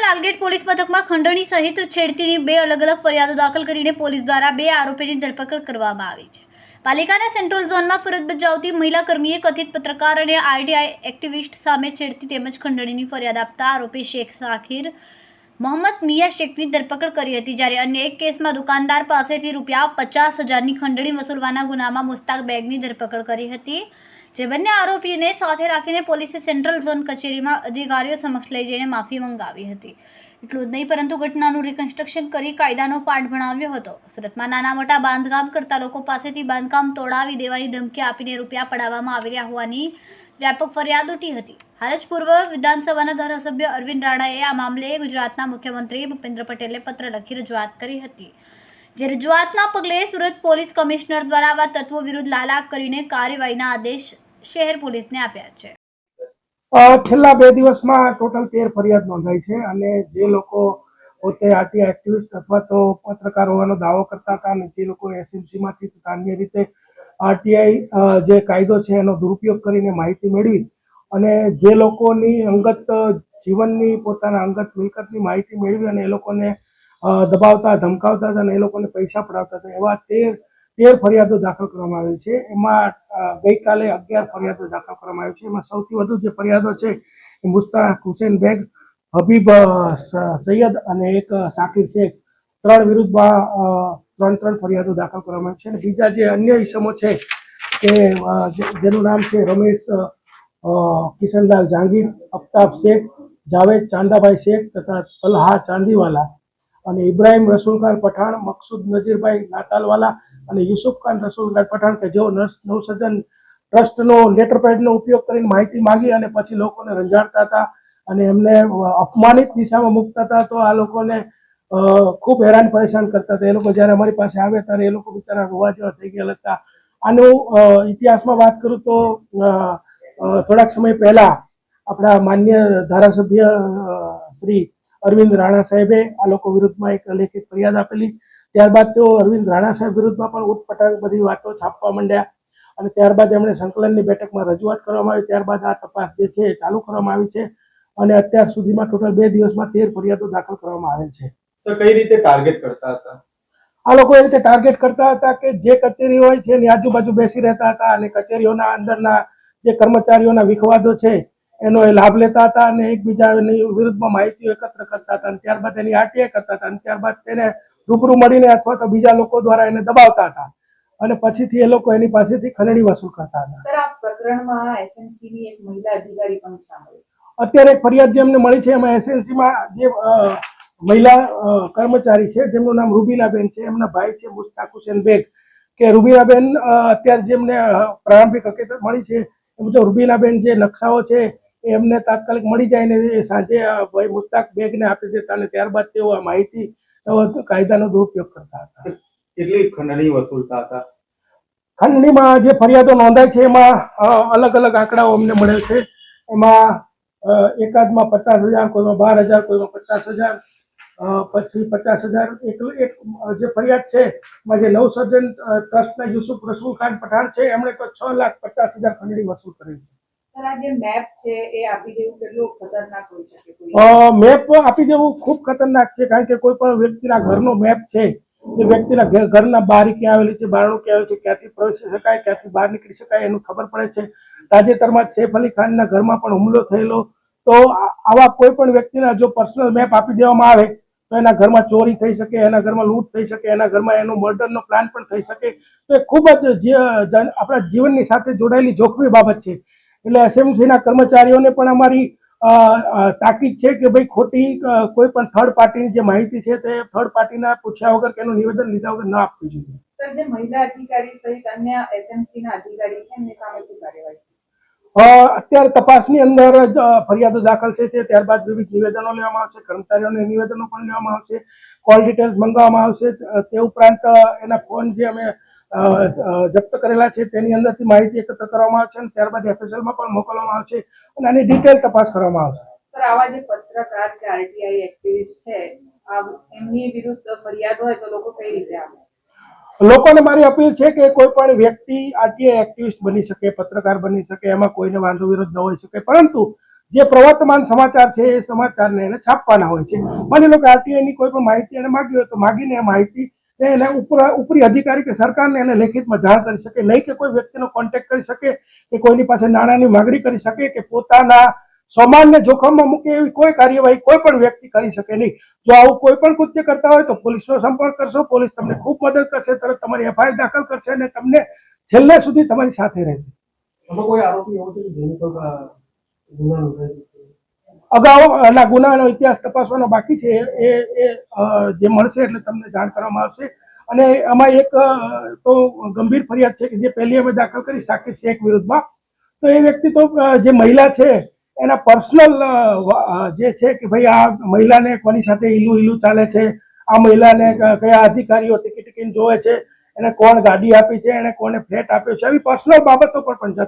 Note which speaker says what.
Speaker 1: Lalgate police મથકમાં ખંડણી સહિત છેડતીની 2 અલગ અલગ ફરિયાદો દાખલ કરીને પોલીસ દ્વારા 2 આરોપીની ધરપકડ કરવામાં આવી છે. પાલિકાના સેન્ટ્રલ ઝોનમાં ફરજ બજાવતી મહિલા કર્મીએ કથિત પત્રકાર અને આરટીઆઈ એક્ટિવિસ્ટ સામે છેડતી તેમજ ખંડણીની ફરિયાદ આપતા આરોપી શેખ શાકીર મોહમ્મદ મિયા શેખની ધરપકડ કરી હતી, જ્યારે અન્ય એક કેસમાં દુકાનદાર પાસેથી ₹50,000ની ખંડણી વસૂલવાના ગુનામાં મુસ્તાક બેગની ધરપકડ કરી હતી. જે બંને આરોપીઓને સાથે રાખીને પોલીસે સેન્ટ્રલ ઝોન કચેરીમાં અધિકારીઓ સમક્ષ લઈ જઈને માફી મંગાવી હતી. એટલું જ નહીં પરંતુ ઘટનાનું રિકન્સ્ટ્રક્શન કરી કાયદાનો પાઠ ભણાવ્યો હતો. સુરતમાં નાના મોટા બાંધકામ કરતા લોકો પાસેથી બાંધકામ તોડાવી દેવાની ધમકી આપીને રૂપિયા પડાવવામાં આવી રહ્યા હોવાની વ્યાપક ફરિયાદ ઉઠી હતી. હાલ જ પૂર્વ વિધાનસભાના ધારાસભ્ય અરવિંદ રાણાએ આ મામલે ગુજરાતના મુખ્યમંત્રી ભૂપેન્દ્ર પટેલને પત્ર લખી રજૂઆત કરી હતી. જે રજૂઆતના પગલે સુરત પોલીસ કમિશનર દ્વારા આવા તત્વો વિરુદ્ધ લાલાક કરીને કાર્યવાહીના આદેશ શહેર પોલીસને આપ્યા છે.
Speaker 2: છેલ્લા 2 દિવસમાં ટોટલ 13 ફરિયાદ નોંધાઈ છે અને જે લોકો પોતે આરટીઆઈ એક્ટિવિસ્ટ અથવા તો પત્રકાર હોવાનો દાવો કરતા હતા અને જે લોકો એસએમસીમાંથી અન્ય રીતે આરટીઆઈ જે કાયદો છે એનો દુરુપયોગ કરીને માહિતી મેળવી અને જે લોકોની અંગત જીવનની પોતાના અંગત મિલકતની માહિતી મેળવી અને એ લોકોને દબાવતા ધમકાવતા હતા અને એ લોકોને પૈસા પડાવતા હતા, એવા 13 ફરિયાદો દાખલ કરવામાં આવી છે. એમાં ગઈકાલે 11 ફરિયાદો દાખલ કરવામાં આવી છે. એમાં સૌથી વધુ જે ફરિયાદો છે એ મુસ્તાક હુસેન બેગ, હબીબ સૈયદ અને એક શાકીર શેખ, 3 વિરુદ્ધમાં 3 ફરિયાદો દાખલ કરવામાં આવી છે. અને બીજા જે અન્ય ઇસમો છે કે જેનું નામ છે રમેશ કિશનલાલ જહાંગીર, અફતાબ શેખ, જાવેદ ચાંદાભાઈ શેખ તથા તલહા ચાંદીવાલા અને ઇબ્રાહિમ રસૂલ ખાન પઠાણ, મકસૂદ નજીરભાઈ નાતાલવાલા અને યુસુફ ખાન રસૂલ ખાન પઠાણ કે જેઓ નવસર્જન ટ્રસ્ટનો લેટર પેડનો ઉપયોગ કરીને માહિતી માંગી અને પછી લોકોને રંજાડતા હતા અને એમને અપમાનિત દિશામાં મૂકતા હતા. તો આ લોકોને ખૂબ હેરાન પરેશાન કરતા હતા. એ લોકો જ્યારે અમારી પાસે આવે ત્યારે એ લોકો બિચારા રોવા જેવા થઈ ગયેલા હતા. આનું ઇતિહાસમાં વાત કરું તો થોડાક સમય પહેલા આપણા માન્ય ધારાસભ્ય શ્રી અરવિંદ રાણા સાહેબે આ લોકો વિરુદ્ધમાં એક લેખિત ફરિયાદ આપેલી. ત્યારબાદ તેઓ અરવિંદ રાણા સાહેબ વિરુદ્ધમાં પણ ઉટપટાંગ બધી વાતો છાપવા માંડ્યા અને ત્યારબાદ એમણે સંકલનની બેઠકમાં રજૂઆત કરવામાં આવી. ત્યારબાદ આ તપાસ જે છે એ ચાલુ કરવામાં આવી છે અને અત્યાર સુધીમાં ટોટલ 2 દિવસમાં 13 ફરિયાદો દાખલ કરવામાં આવેલ છે.
Speaker 3: સર, કઈ રીતે ટાર્ગેટ કરતા હતા
Speaker 2: આ લોકો? એ રીતે ટાર્ગેટ કરતા હતા કે જે કચેરી હોય છે એની આજુબાજુ બેસી રહેતા હતા અને કચેરીઓના અંદરના જે કર્મચારીઓના વિખવાદો છે એનો એ લાભ લેતા હતા અને એકબીજાની વિરુદ્ધમાં માહિતીઓ એકત્ર કરતા હતા અને ત્યારબાદ એની આરટીઆઈ કરતા હતા અને ત્યારબાદ તેને રૂબરૂ મળીને અથવા તો બીજા લોકો દ્વારા એને દબાવતા હતા અને પછીથી એ લોકો એની પાસેથી ખંડણી વસૂલ કરતા હતા.
Speaker 4: સર, આ પ્રકરણમાં એસએમસીની એક મહિલા અધિકારી પણ સામેલ છે.
Speaker 2: અત્યારે એક ફરિયાદ જે અમને મળી છે એમાં એસએમસીમાં જે મહિલા કર્મચારી છે જેમનું નામ રૂબીનાબેન છે, એમના ભાઈ છે મુસ્તાક હુસેન બેગ, કે રૂબીનાબેન અત્યારે જેમને પ્રારંભિક હકીકત મળી છે એ મુજબ રૂબીનાબેન જે નકશાઓ છે એમને તાત્કાલિક મળી જાય ને સાંજે ભાઈ મુસ્તાક બેગને આપી દેતા અને ત્યારબાદ તેઓ આ માહિતી કાયદાનો દુરુપયોગ કરતા હતા.
Speaker 3: કેટલી ખંડણી વસૂલતા હતા?
Speaker 2: ખંડણીમાં જે ફરિયાદો નોંધાય છે એમાં અલગ અલગ આંકડાઓ અમને મળે છે. એમાં એકાદમાં 50,000, કોઈમાં 12,000, કોઈમાં 50,000, પછી 50,000. એક જે ફરિયાદ છે એમાં જે નવસર્જન ટ્રસ્ટના યુસુફ રસૂલ ખાન પઠાણ છે એમણે તો 6,50,000 ખંડણી વસૂલ કરી છે.
Speaker 4: સર, આ જે મેપ છે એ આપી દેવું કેટલું ખતરનાક હોઈ શકે?
Speaker 2: મેપ આપી દેવું ખૂબ ખતરનાક છે, કારણ કે કોઈ પણ વ્યક્તિના ઘરનો મેપ છે એ વ્યક્તિના ઘરના બારી ક્યાં આવેલી છે, બારણું ક્યાં આવેલું છે, ક્યાંથી પ્રવેશી શકાય, ક્યાંથી બહાર નીકળી શકાય એનું ખબર પડે છે. તાજેતરમાં સૈફ અલી ખાનના ઘરમાં પણ હુમલો થયેલો. તો આવા કોઈ પણ વ્યક્તિના જો પર્સનલ મેપ આપી દેવામાં આવે તો એના ઘરમાં ચોરી થઈ શકે, એના ઘરમાં લૂંટ થઈ શકે, એના ઘરમાં એનો મર્ડરનો પ્લાન પણ થઈ શકે. તો એ ખૂબ જ આપણા જીવનની સાથે જોડાયેલી જોખમી બાબત છે. એટલે એસએમસીના કર્મચારીઓને પણ અમારી તાકીદ છે કે ભાઈ ખોટી કોઈ પણ થર્ડ પાર્ટીની જે માહિતી છે તે થર્ડ પાર્ટીના પૂછ્યા વગર કે એનું નિવેદન લીધા વગર ન આપવું જોઈએ.
Speaker 4: સર, જે મહિલા અધિકારી સહિત અન્ય એસએમસીના અધિકારી છે એમની સામે શું કાર્યવાહી?
Speaker 2: અત્યારે તપાસની અંદર ફરિયાદો દાખલ છે તે ત્યારબાદ વિવિધ નિવેદનો લેવામાં આવશે, કર્મચારીઓના નિવેદનો પણ લેવામાં આવશે, કોલ ડિટેલ્સ મંગાવવામાં આવશે. તે ઉપરાંત એના ફોન જે અમે જપ્ત કરેલા છે તેની અંદરથી માહિતી એકત્ર કરવામાં આવશે અને ત્યારબાદ એફએસએલમાં પણ મોકલવામાં આવશે અને આની ડિટેલ તપાસ કરવામાં આવશે.
Speaker 4: સર, આવા જે પત્રકાર કે આરટીઆઈ એક્ટિવિસ્ટ છે એમની વિરુદ્ધ ફરિયાદ હોય તો લોકો કઈ રીતે આવે?
Speaker 2: લોકોને મારી અપીલ છે કે કોઈ પણ વ્યક્તિ આરટીઆઈ એક્ટિવિસ્ટ બની શકે, પત્રકાર બની શકે, એમાં કોઈને વાંધો વિરોધ ન હોઈ શકે, પરંતુ જે પ્રવર્તમાન સમાચાર છે એ સમાચારને એને છાપવાના હોય છે. માની લો કે આરટીઆઈ ની કોઈ પણ માહિતી એને માગી હોય તો માગીને એ માહિતી એને ઉપરી અધિકારી કે સરકારને એને લેખિતમાં જાણ કરી શકે, નહીં કે કોઈ વ્યક્તિનો કોન્ટેક્ટ કરી શકે કે કોઈની પાસે નાણાંની માગણી કરી શકે કે પોતાના સમાનને જોખમમાં મૂકે એવી કોઈ કાર્યવાહી કોઈ પણ વ્યક્તિ કરી શકે નહીં. જો આવું કોઈ પણ કૃત્ય કરતા હોય તો પોલીસનો સંપર્ક કરશો, પોલીસ તમને ખૂબ મદદ કરશે, તરત તમારી એફઆઈઆર દાખલ કરશે અને તમને છેલ્લે સુધી તમારી સાથે રહેશે.
Speaker 5: કોઈ આરોપી એવો છે જેની પર ગુના નોંધાય?
Speaker 2: અગાઉના ગુનાનો ઇતિહાસ તપાસવાનો બાકી છે, એ જે મળશે એટલે તમને જાણ કરવામાં આવશે. અને આમાં એક તો ગંભીર ફરિયાદ છે કે જે પહેલી અમે દાખલ કરી શાકિર શેખ વિરુદ્ધમાં. તો એ વ્યક્તિ તો જે મહિલા છે એના પર્સનલ જે છે કે ભાઈ આ મહિલાને કોની સાથે ઈલું ચાલે છે, આ મહિલાને કયા અધિકારીઓ ટિકિટ જોવે છે, એને કોણ ગાડી આપી છે, એને કોને ફ્લેટ આપ્યો છે, આવી પર્સનલ બાબતો પર પણ જતા